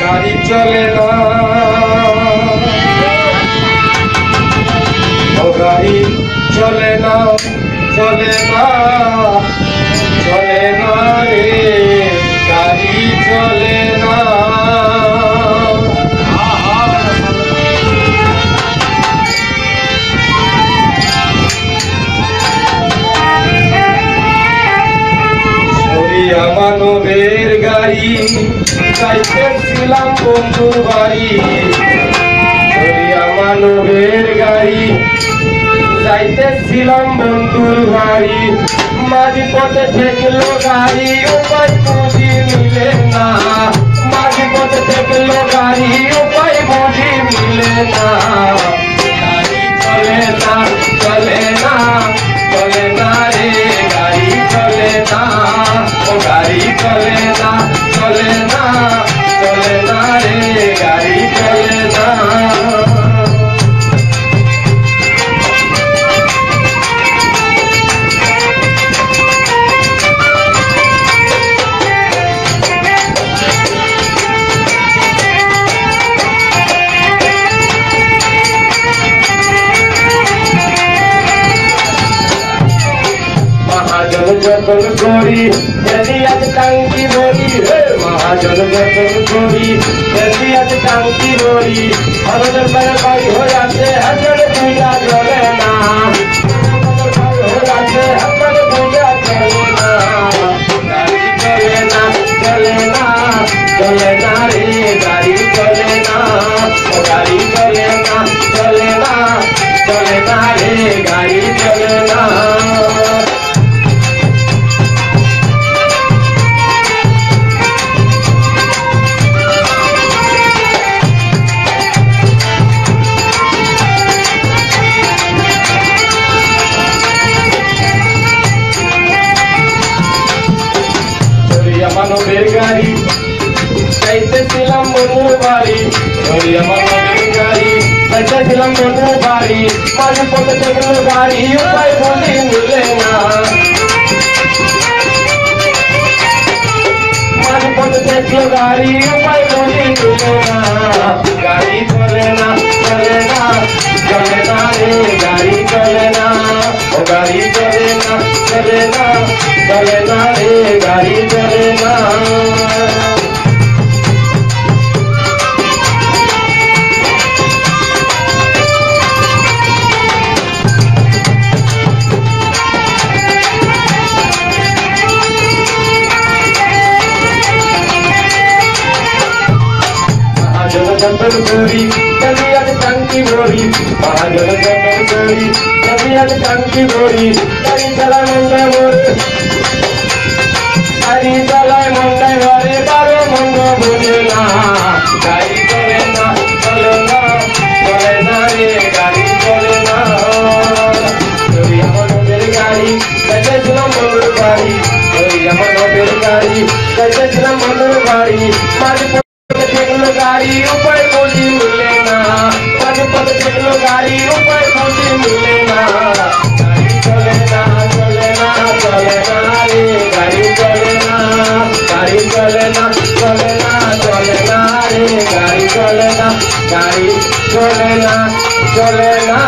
गाड़ी चले ना गाड़ी चले ना चले ना चले ना रे गाड़ी चले ना মানবের গাড়ি যাইতেছিলাম বন্ধুর বাড়ি মানবের গাড়ি যাইতেছিলাম বন্ধুর বাড়ি মাঝি পথে ঠেকলো গাড়ি উপায় বুঝি মিলে না মাঝি পথে ঠেকলো গাড়ি উপায় বুঝি মিলে না গাড়ি চলে না চলে না চলে না রে গাড়ি চলে না ও গাড়ি চলে না চলে না চলে না রে গাড়ি চলে না महाजन जतन करी यदि आज टांगी भरी हे महाजन जतन करी यदि आज टांगी भरी हरदर पर भाई हो जाते हजर पूजा चले ना हो जाते हजर पूजा चले ना गाड़ी चले ना चले ना चले ना रे गाड़ी चले ना गाड़ी चले ना चले ना चले ना रे गाड़ी चले ना মানবের গাড়ি যাইতেছিলাম বন্ধুর বাড়ি মানবের গাড়ি যাইতেছিলাম বন্ধুর বাড়ি মাঝে পথে ঠেকলো গাড়ি উপায় বুঝি মিলে না মাঝে পথে ঠেকলো গাড়ি উপায় বুঝি মিলে না গাড়ি চলে না চলে না চলে না রে গাড়ি চলে না ও গাড়ি চলে না চলে না চলে না রে গাড়ি চলে না महाजन जतन करी यदि आज टांगी भरी महाजन जतन करी यदि आज टांगी भरी गाड़ी चलाय मुंडे मोरे गाड़ी चलाय मुंडे घरे बारो मंग बुझे ना गाड़ी चले ना चले ना चले ना रे गाड़ी चले ना मानবের গাড়ি যাইতেছিলাম বন্ধুর বাড়ি মানবের গাড়ি যাইতেছিলাম বন্ধুর বাড়ি মাঝে ঠেকলো গাড়ি উপায় বুঝি মিলে না মাঝে পথে ঠেকলো গাড়ি উপায় বুঝি মিলে না গাড়ি চলে না চলে না চলে না রে গাড়ি চলে না গাড়ি চলে না চলে না চলে না রে গাড়ি চলে না গাড়ি চলে না চলে না